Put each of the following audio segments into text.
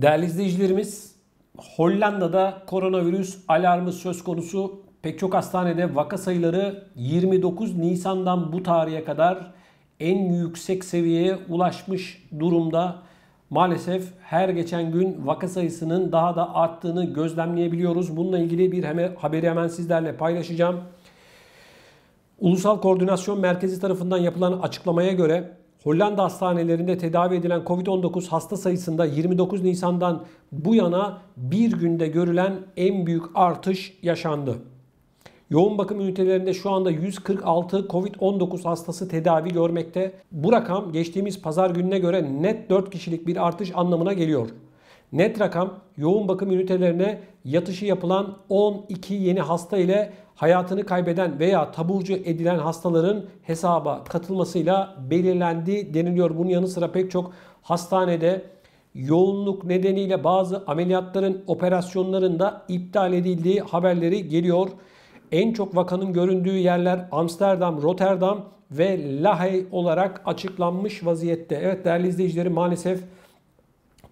Değerli izleyicilerimiz, Hollanda'da koronavirüs alarmı söz konusu. Pek çok hastanede vaka sayıları 29 Nisan'dan bu tarihe kadar en yüksek seviyeye ulaşmış durumda. Maalesef her geçen gün vaka sayısının daha da arttığını gözlemleyebiliyoruz. Bununla ilgili bir haberi hemen sizlerle paylaşacağım. Ulusal Koordinasyon Merkezi tarafından yapılan açıklamaya göre Hollanda hastanelerinde tedavi edilen Covid-19 hasta sayısında 29 Nisan'dan bu yana bir günde görülen en büyük artış yaşandı. Yoğun bakım ünitelerinde şu anda 146 Covid-19 hastası tedavi görmekte. Bu rakam geçtiğimiz pazar gününe göre net 4 kişilik bir artış anlamına geliyor. Net rakam yoğun bakım ünitelerine yatışı yapılan 12 yeni hasta ile hayatını kaybeden veya taburcu edilen hastaların hesaba katılmasıyla belirlendi deniliyor. Bunun yanı sıra pek çok hastanede yoğunluk nedeniyle bazı ameliyatların, operasyonların da iptal edildiği haberleri geliyor. En çok vakanın göründüğü yerler Amsterdam, Rotterdam ve Lahey olarak açıklanmış vaziyette. Evet değerli izleyicilerim, maalesef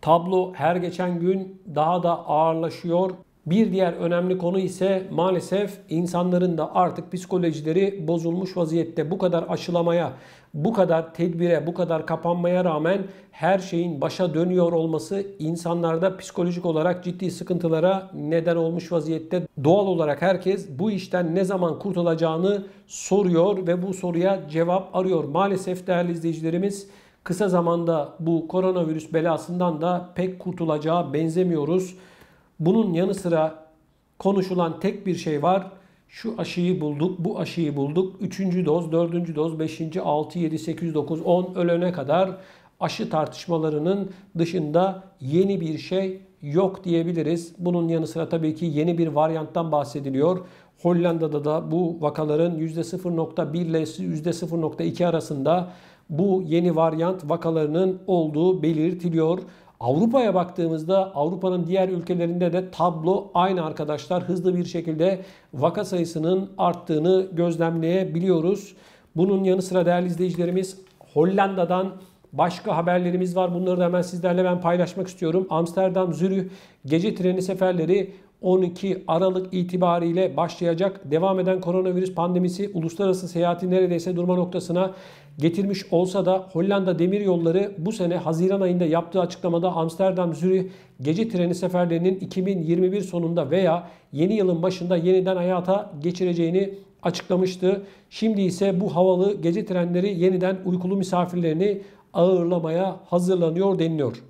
tablo her geçen gün daha da ağırlaşıyor. Bir diğer önemli konu ise maalesef insanların da artık psikolojileri bozulmuş vaziyette. Bu kadar aşılamaya, bu kadar tedbire, bu kadar kapanmaya rağmen her şeyin başa dönüyor olması insanlarda psikolojik olarak ciddi sıkıntılara neden olmuş vaziyette. Doğal olarak herkes bu işten ne zaman kurtulacağını soruyor ve bu soruya cevap arıyor. Maalesef değerli izleyicilerimiz, kısa zamanda bu koronavirüs belasından da pek kurtulacağı benzemiyoruz. Bunun yanı sıra konuşulan tek bir şey var. Şu aşıyı bulduk, bu aşıyı bulduk. 3. doz, 4. doz, 5. 6, 7, 8, 9, 10 ölene kadar aşı tartışmalarının dışında yeni bir şey yok diyebiliriz. Bunun yanı sıra tabii ki yeni bir varyanttan bahsediliyor. Hollanda'da da bu vakaların %0.1 ile %0.2 arasında bu yeni varyant vakalarının olduğu belirtiliyor. Avrupa'ya baktığımızda Avrupa'nın diğer ülkelerinde de tablo aynı arkadaşlar. Hızlı bir şekilde vaka sayısının arttığını gözlemleyebiliyoruz. Bunun yanı sıra değerli izleyicilerimiz, Hollanda'dan başka haberlerimiz var. Bunları da hemen sizlerle ben paylaşmak istiyorum. Amsterdam, Zürih gece treni seferleri 12 Aralık itibariyle başlayacak. Devam eden koronavirüs pandemisi uluslararası seyahati neredeyse durma noktasına getirmiş olsa da Hollanda Demiryolları bu sene Haziran ayında yaptığı açıklamada Amsterdam-Zürih gece treni seferlerinin 2021 sonunda veya yeni yılın başında yeniden hayata geçireceğini açıklamıştı. Şimdi ise bu havalı gece trenleri yeniden uykulu misafirlerini ağırlamaya hazırlanıyor deniliyor.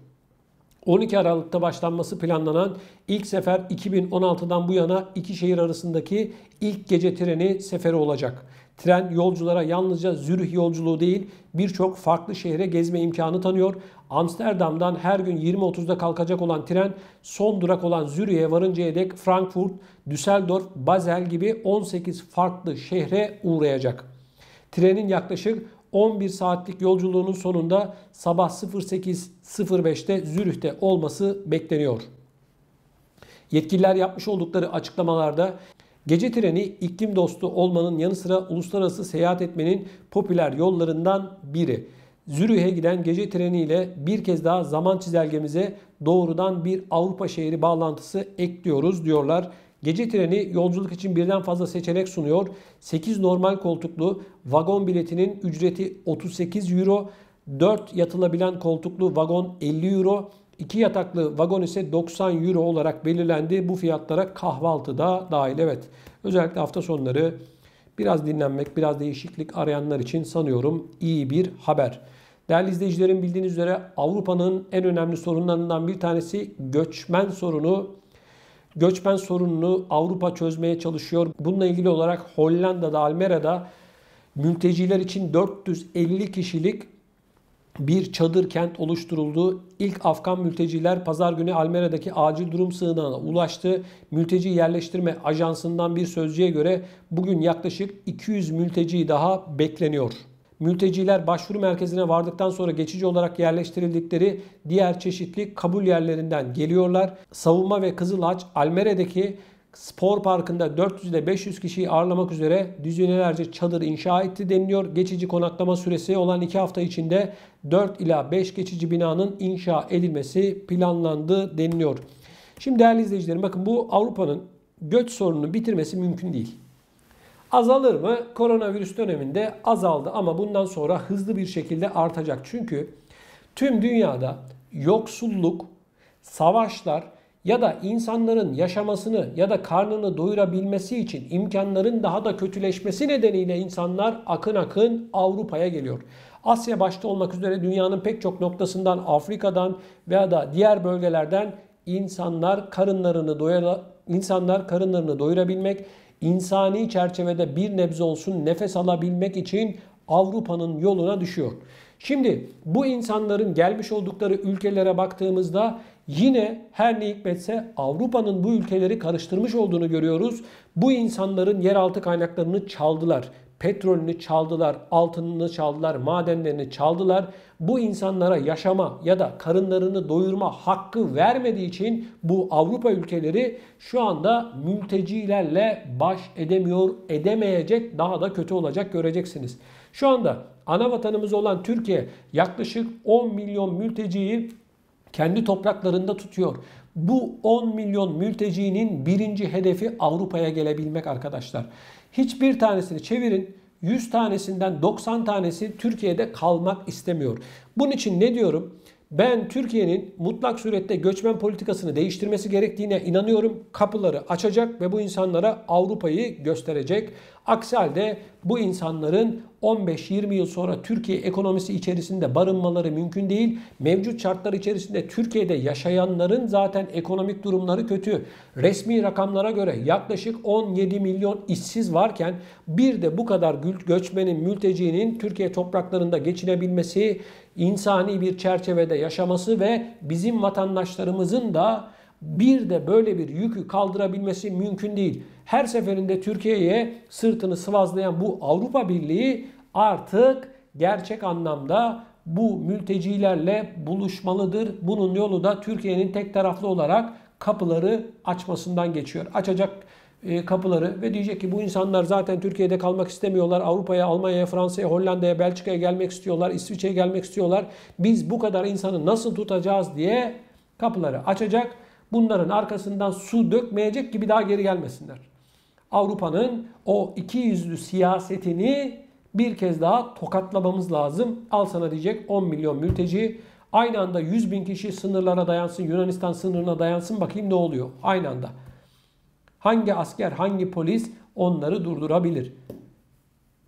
12 Aralık'ta başlanması planlanan ilk sefer 2016'dan bu yana iki şehir arasındaki ilk gece treni seferi olacak. Tren yolculara yalnızca Zürih yolculuğu değil, birçok farklı şehre gezme imkanı tanıyor. Amsterdam'dan her gün 20.30'da kalkacak olan tren son durak olan Zürih'e varıncaya dek Frankfurt, Düsseldorf, Basel gibi 18 farklı şehre uğrayacak. Trenin yaklaşık 11 saatlik yolculuğunun sonunda sabah 08.05'te Zürih'te olması bekleniyor. Yetkililer yapmış oldukları açıklamalarda gece treni iklim dostu olmanın yanı sıra uluslararası seyahat etmenin popüler yollarından biri. Zürih'e giden gece treniyle bir kez daha zaman çizelgemize doğrudan bir Avrupa şehri bağlantısı ekliyoruz diyorlar. Gece treni yolculuk için birden fazla seçenek sunuyor. 8 normal koltuklu vagon biletinin ücreti 38 euro, 4 yatılabilen koltuklu vagon 50 euro, 2 yataklı vagon ise 90 euro olarak belirlendi. Bu fiyatlara kahvaltı da dahil. Evet, özellikle hafta sonları biraz dinlenmek, biraz değişiklik arayanlar için sanıyorum iyi bir haber. Değerli izleyicilerim, bildiğiniz üzere Avrupa'nın en önemli sorunlarından bir tanesi göçmen sorunu. Göçmen sorununu Avrupa çözmeye çalışıyor. Bununla ilgili olarak Hollanda'da, Almera'da mülteciler için 450 kişilik bir çadır kent oluşturuldu. İlk Afgan mülteciler pazar günü Almera'daki acil durum sığınağına ulaştı. Mülteci Yerleştirme Ajansı'ndan bir sözcüye göre bugün yaklaşık 200 mülteci daha bekleniyor. Mülteciler başvuru merkezine vardıktan sonra geçici olarak yerleştirildikleri diğer çeşitli kabul yerlerinden geliyorlar. Savunma ve Kızılaç, Almera'daki spor parkında 400 ile 500 kişiyi ağırlamak üzere düzinelerce çadır inşa etti deniliyor. Geçici konaklama süresi olan 2 hafta içinde 4 ila 5 geçici binanın inşa edilmesi planlandı deniliyor. Şimdi değerli izleyicilerim, bakın, bu Avrupa'nın göç sorununu bitirmesi mümkün değil. Azalır mı? Koronavirüs döneminde azaldı ama bundan sonra hızlı bir şekilde artacak. Çünkü tüm dünyada yoksulluk, savaşlar ya da insanların yaşamasını ya da karnını doyurabilmesi için imkanların daha da kötüleşmesi nedeniyle insanlar akın akın Avrupa'ya geliyor. Asya başta olmak üzere dünyanın pek çok noktasından, Afrika'dan veya da diğer bölgelerden insanlar karınlarını doyurabilmek, insani çerçevede bir nebze olsun nefes alabilmek için Avrupa'nın yoluna düşüyor. Şimdi bu insanların gelmiş oldukları ülkelere baktığımızda yine her ne hikmetse Avrupa'nın bu ülkeleri karıştırmış olduğunu görüyoruz. Bu insanların yeraltı kaynaklarını çaldılar. Petrolünü çaldılar, altınını çaldılar, madenlerini çaldılar. Bu insanlara yaşama ya da karınlarını doyurma hakkı vermediği için bu Avrupa ülkeleri şu anda mültecilerle baş edemiyor, edemeyecek, daha da kötü olacak, göreceksiniz. Şu anda ana vatanımız olan Türkiye yaklaşık 10 milyon mülteciyi kendi topraklarında tutuyor. Bu 10 milyon mültecinin birinci hedefi Avrupa'ya gelebilmek arkadaşlar. Hiçbir tanesini çevirin, 100 tanesinden 90 tanesi Türkiye'de kalmak istemiyor. Bunun için ne diyorum? Ben Türkiye'nin mutlak surette göçmen politikasını değiştirmesi gerektiğine inanıyorum. Kapıları açacak ve bu insanlara Avrupa'yı gösterecek. Aksi halde bu insanların 15-20 yıl sonra Türkiye ekonomisi içerisinde barınmaları mümkün değil. Mevcut şartlar içerisinde Türkiye'de yaşayanların zaten ekonomik durumları kötü. Resmi rakamlara göre yaklaşık 17 milyon işsiz varken bir de bu kadar göçmenin, mültecinin Türkiye topraklarında geçinebilmesi, insani bir çerçevede yaşaması ve bizim vatandaşlarımızın da bir de böyle bir yükü kaldırabilmesi mümkün değil. Her seferinde Türkiye'ye sırtını sıvazlayan bu Avrupa Birliği artık gerçek anlamda bu mültecilerle buluşmalıdır. Bunun yolu da Türkiye'nin tek taraflı olarak kapıları açmasından geçiyor. Açacak kapıları ve diyecek ki bu insanlar zaten Türkiye'de kalmak istemiyorlar. Avrupa'ya, Almanya'ya, Fransa'ya, Hollanda'ya, Belçika'ya gelmek istiyorlar. İsviçre'ye gelmek istiyorlar. Biz bu kadar insanı nasıl tutacağız diye kapıları açacak. Bunların arkasından su dökmeyecek gibi daha geri gelmesinler. Avrupa'nın o ikiyüzlü siyasetini bir kez daha tokatlamamız lazım. Al sana diyecek 10 milyon mülteci. Aynı anda 100 bin kişi sınırlara dayansın, Yunanistan sınırına dayansın, bakayım ne oluyor aynı anda. Hangi asker, hangi polis onları durdurabilir?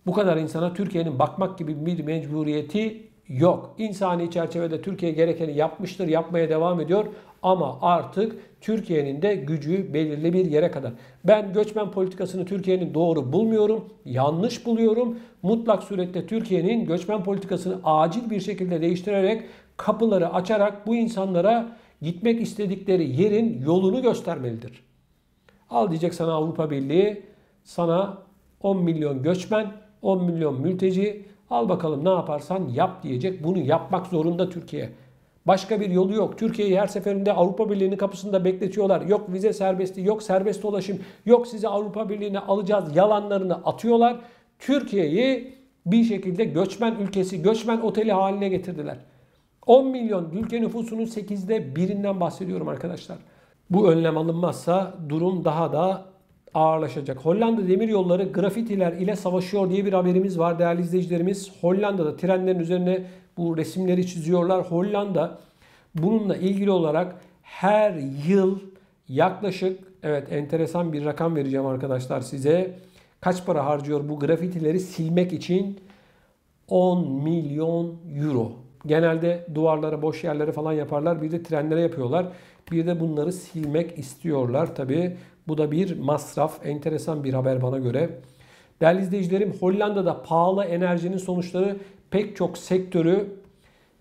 Bu kadar insana Türkiye'nin bakmak gibi bir mecburiyeti yok. İnsani çerçevede Türkiye gerekeni yapmıştır, yapmaya devam ediyor. Ama artık Türkiye'nin de gücü belirli bir yere kadar. Ben göçmen politikasını Türkiye'nin doğru bulmuyorum, yanlış buluyorum. Mutlak surette Türkiye'nin göçmen politikasını acil bir şekilde değiştirerek, kapıları açarak bu insanlara gitmek istedikleri yerin yolunu göstermelidir. Al diyecek sana Avrupa Birliği, sana 10 milyon göçmen, 10 milyon mülteci, al bakalım ne yaparsan yap diyecek. Bunu yapmak zorunda Türkiye. Başka bir yolu yok. Türkiye'yi her seferinde Avrupa Birliği'nin kapısında bekletiyorlar. Yok vize serbestliği, yok serbest dolaşım, yok sizi Avrupa Birliği'ne alacağız yalanlarını atıyorlar. Türkiye'yi bir şekilde göçmen ülkesi, göçmen oteli haline getirdiler. 10 milyon ülke nüfusunun 8'de 1'inden bahsediyorum arkadaşlar. Bu önlem alınmazsa durum daha da ağırlaşacak. Hollanda Demiryolları grafitiler ile savaşıyor diye bir haberimiz var değerli izleyicilerimiz. Hollanda'da trenlerin üzerine bu resimleri çiziyorlar. Hollanda bununla ilgili olarak her yıl yaklaşık, evet, enteresan bir rakam vereceğim arkadaşlar size. Kaç para harcıyor bu grafitileri silmek için? 10 milyon euro. Genelde duvarlara, boş yerlere falan yaparlar. Bir de trenlere yapıyorlar. Bir de bunları silmek istiyorlar. Tabii bu da bir masraf. Enteresan bir haber bana göre. Değerli izleyicilerim, Hollanda'da pahalı enerjinin sonuçları pek çok sektörü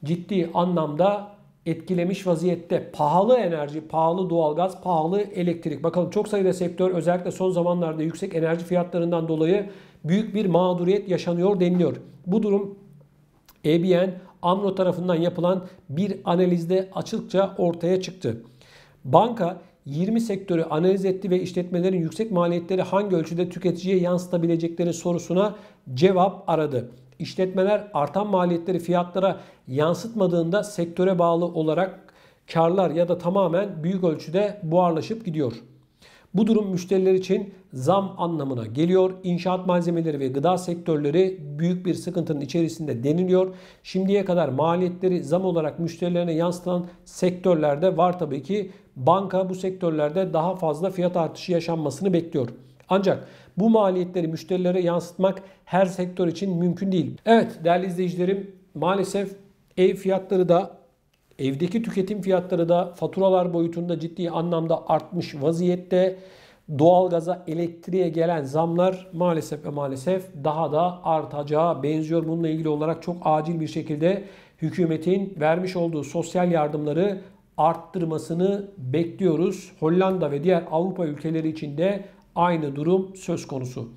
ciddi anlamda etkilemiş vaziyette. Pahalı enerji, pahalı doğalgaz, pahalı elektrik. Bakalım çok sayıda sektör özellikle son zamanlarda yüksek enerji fiyatlarından dolayı büyük bir mağduriyet yaşanıyor deniliyor. Bu durum ABN AMRO tarafından yapılan bir analizde açıkça ortaya çıktı. Banka 20 sektörü analiz etti ve işletmelerin yüksek maliyetleri hangi ölçüde tüketiciye yansıtabilecekleri sorusuna cevap aradı. İşletmeler artan maliyetleri fiyatlara yansıtmadığında sektöre bağlı olarak karlar ya da tamamen büyük ölçüde buharlaşıp gidiyor. Bu durum müşteriler için zam anlamına geliyor. İnşaat malzemeleri ve gıda sektörleri büyük bir sıkıntının içerisinde deniliyor. Şimdiye kadar maliyetleri zam olarak müşterilerine yansıtan sektörlerde var tabii ki. Banka bu sektörlerde daha fazla fiyat artışı yaşanmasını bekliyor. Ancak bu maliyetleri müşterilere yansıtmak her sektör için mümkün değil. Evet değerli izleyicilerim, maalesef ev fiyatları da, evdeki tüketim fiyatları da faturalar boyutunda ciddi anlamda artmış vaziyette. Doğalgaza, elektriğe gelen zamlar maalesef ve maalesef daha da artacağı benziyor. Bununla ilgili olarak çok acil bir şekilde hükümetin vermiş olduğu sosyal yardımları arttırmasını bekliyoruz. Hollanda ve diğer Avrupa ülkeleri için de aynı durum söz konusu.